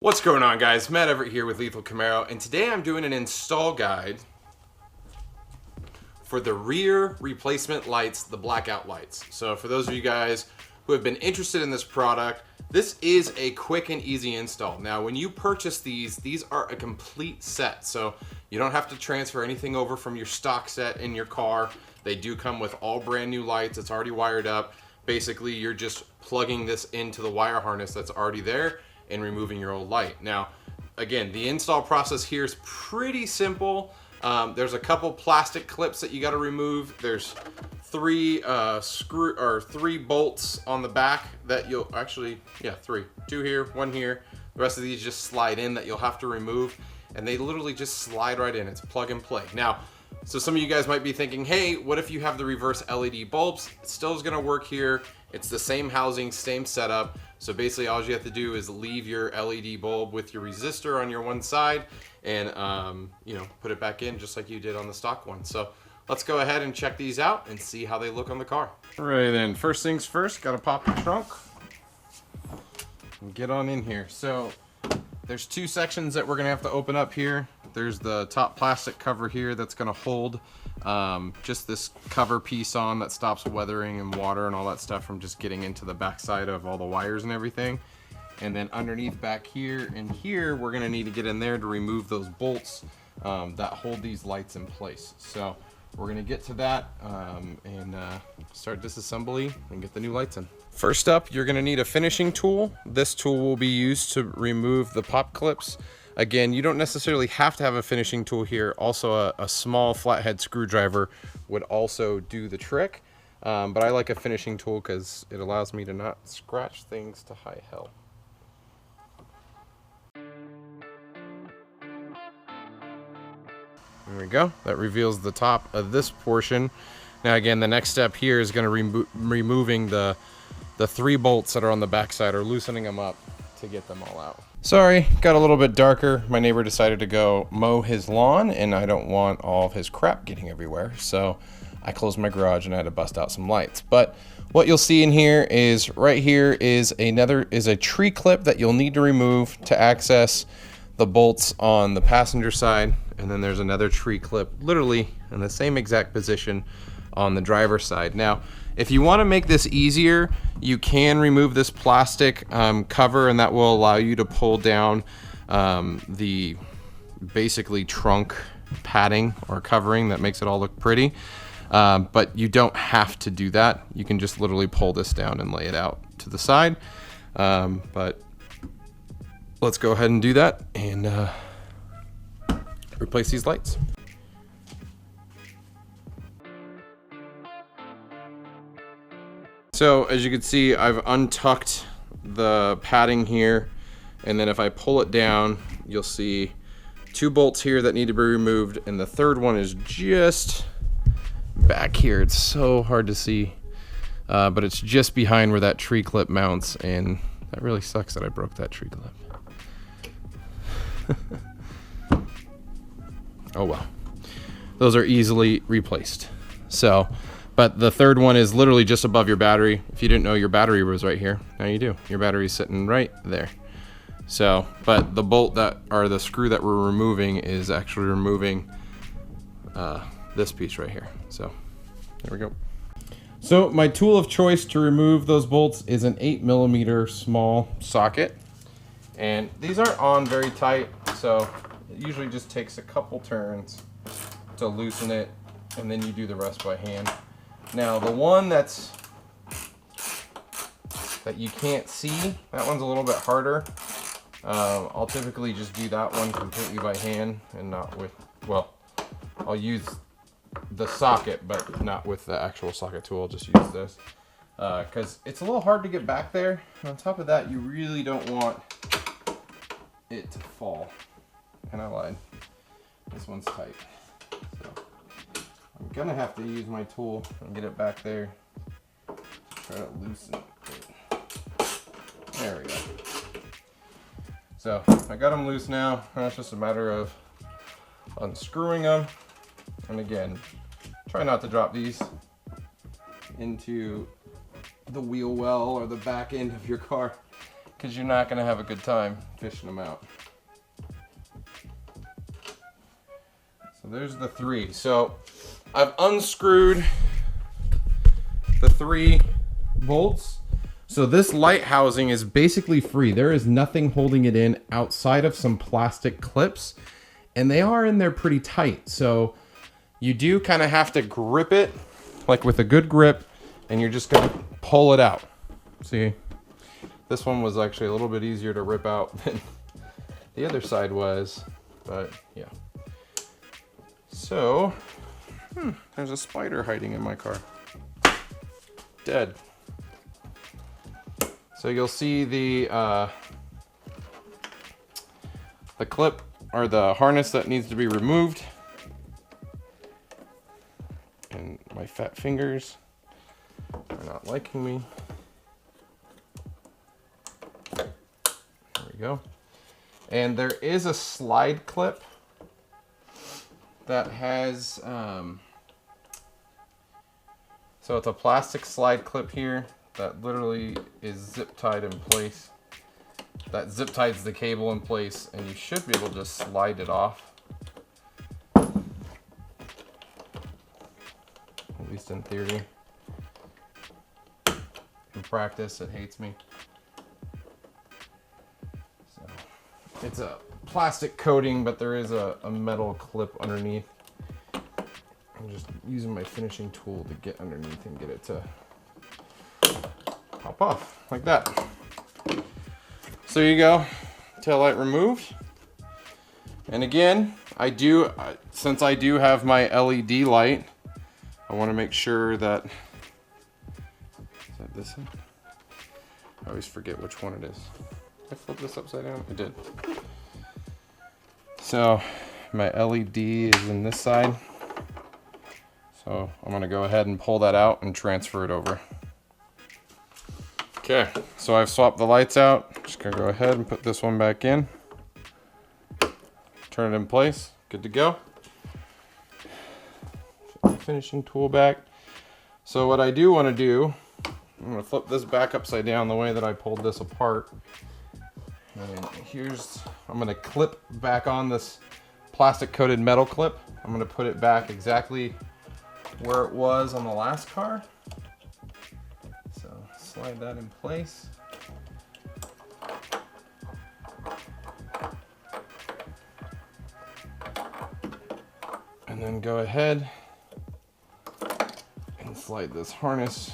What's going on, guys? Matt Everett here with Lethal Camaro, and today I'm doing an install guide for the rear replacement lights, the blackout lights. So for those of you guys who have been interested in this product, this is a quick and easy install. Now, when you purchase these are a complete set, so you don't have to transfer anything over from your stock set in your car. They do come with all brand new lights. It's already wired up. Basically, you're just plugging this into the wire harness that's already there and removing your old light. Now, again, the install process here is pretty simple. There's a couple plastic clips that you got to remove. There's three bolts on the back that you'll three. Two here, one here. The rest of these just slide in that you'll have to remove, and they literally just slide right in. It's plug and play. Now, so some of you guys might be thinking, hey, what if you have the reverse LED bulbs? It still is gonna work here. It's the same housing, same setup. So basically all you have to do is leave your LED bulb with your resistor on your one side and put it back in just like you did on the stock one. So let's go ahead and check these out and see how they look on the car. All right, then, first things first, gotta pop the trunk and get on in here. So there's two sections that we're gonna have to open up here. There's the top plastic cover here that's gonna hold just this cover piece on that stops weathering and water and all that stuff from just getting into the backside of all the wires and everything. And then underneath back here and here, we're gonna need to get in there to remove those bolts that hold these lights in place. So we're gonna get to that and start disassembly and get the new lights in. First up, you're gonna need a finishing tool. This tool will be used to remove the pop clips. Again, you don't necessarily have to have a finishing tool here. Also, a small flathead screwdriver would also do the trick. But I like a finishing tool because it allows me to not scratch things to high hell. There we go. That reveals the top of this portion. Now again, the next step here is going to removing the three bolts that are on the backside, or loosening them up to get them all out. Sorry, got a little bit darker. My neighbor decided to go mow his lawn, and I don't want all of his crap getting everywhere. So I closed my garage and I had to bust out some lights. But what you'll see in here is right here is a tree clip that you'll need to remove to access the bolts on the passenger side. And then there's another tree clip literally in the same exact position on the driver's side. Now, if you want to make this easier, you can remove this plastic cover, and that will allow you to pull down the basically trunk padding or covering that makes it all look pretty. But you don't have to do that. You can just literally pull this down and lay it out to the side. But let's go ahead and do that and replace these lights. So as you can see, I've untucked the padding here, and then if I pull it down, you'll see two bolts here that need to be removed, and the third one is just back here. It's so hard to see, but it's just behind where that tree clip mounts, and that really sucks that I broke that tree clip. Oh well, those are easily replaced. So, but the third one is literally just above your battery. If you didn't know your battery was right here, now you do. Your battery's sitting right there. So, but the bolt the screw that we're removing is actually removing this piece right here. So, there we go. So my tool of choice to remove those bolts is an 8mm small socket. And these aren't on very tight, so it usually just takes a couple turns to loosen it, and then you do the rest by hand. Now the one that you can't see, that one's a little bit harder. I'll typically just do that one completely by hand and not with, well, I'll use the socket, but not with the actual socket tool. I'll just use this because it's a little hard to get back there. And on top of that, you really don't want it to fall. And I lied. This one's tight. So I'm gonna have to use my tool and get it back there. Try to loosen it. There we go. So I got them loose now. Now it's just a matter of unscrewing them. And again, try not to drop these into the wheel well or the back end of your car. because you're not going to have a good time fishing them out. So there's the 3. So I've unscrewed the 3 bolts. So this light housing is basically free. There is nothing holding it in outside of some plastic clips, and they are in there pretty tight. So you do kind of have to grip it, like with a good grip, and you're just gonna pull it out. See, this one was actually a little bit easier to rip out than the other side was, but yeah. So, there's a spider hiding in my car. Dead. So you'll see the clip or the harness that needs to be removed. And my fat fingers are not liking me. There we go. And there is a slide clip that has, so it's a plastic slide clip here that literally is zip tied in place. That zip ties the cable in place, and you should be able to just slide it off. At least in theory. In practice, it hates me. So it's a plastic coating, but there is a metal clip underneath. I'm just using my finishing tool to get underneath and get it to pop off like that. So there you go, tail light removed. And again, since I do have my LED light, I want to make sure that, is that this one? I always forget which one it is. Did I flip this upside down? I did. So my LED is in this side. So I'm going to go ahead and pull that out and transfer it over. Okay, so I've swapped the lights out. Just gonna go ahead and put this one back in. Turn it in place, good to go. Put the finishing tool back. So what I do wanna do, I'm gonna flip this back upside down the way that I pulled this apart. And I'm gonna clip back on this plastic coated metal clip. I'm gonna put it back exactly where it was on the last car. Slide that in place. And then go ahead and slide this harness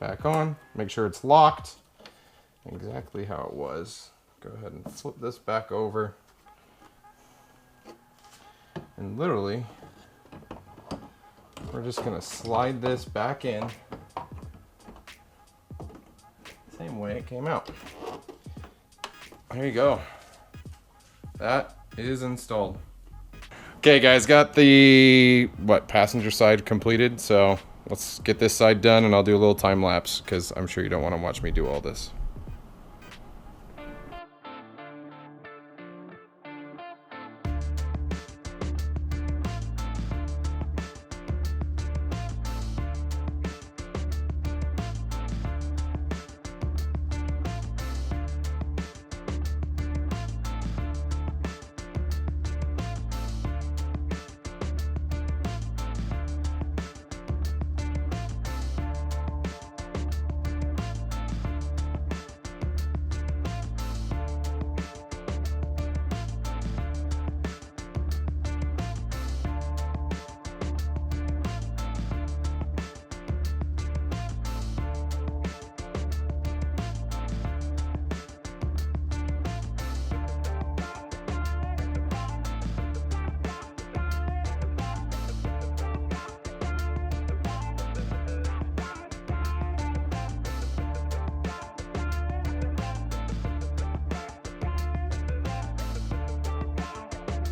back on. Make sure it's locked exactly how it was. Go ahead and flip this back over. And literally, we're just gonna slide this back in. Same way it came out. There you go. That is installed. Okay guys, got the passenger side completed, so let's get this side done and I'll do a little time lapse because I'm sure you don't want to watch me do all this.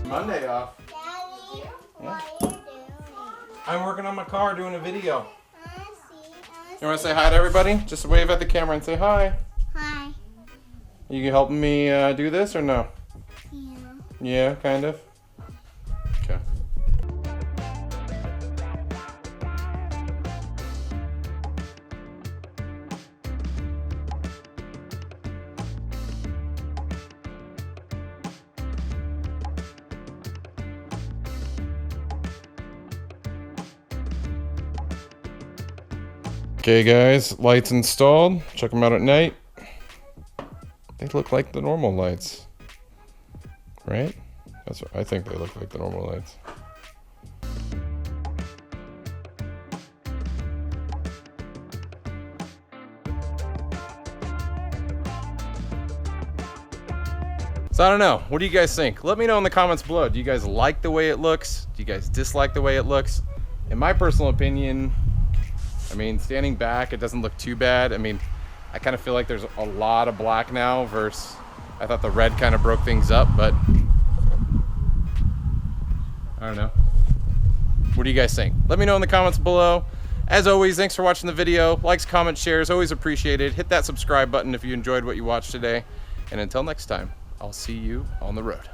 Monday off. Daddy, Yeah. what are you doing? I'm working on my car doing a video. I see. You want to say hi to everybody? Just wave at the camera and say hi. Hi. You helping me do this or no? Yeah. Yeah, kind of. Okay. Okay guys, lights installed. Check them out at night. They look like the normal lights, right? That's what I think. They look like the normal lights. So I don't know, what do you guys think? Let me know in the comments below. Do you guys like the way it looks? Do you guys dislike the way it looks? In my personal opinion, I mean, standing back, it doesn't look too bad. I mean, I kind of feel like there's a lot of black now versus I thought the red kind of broke things up, but I don't know. What do you guys think? Let me know in the comments below. As always, thanks for watching the video. Likes, comments, shares, always appreciated. Hit that subscribe button if you enjoyed what you watched today. And until next time, I'll see you on the road.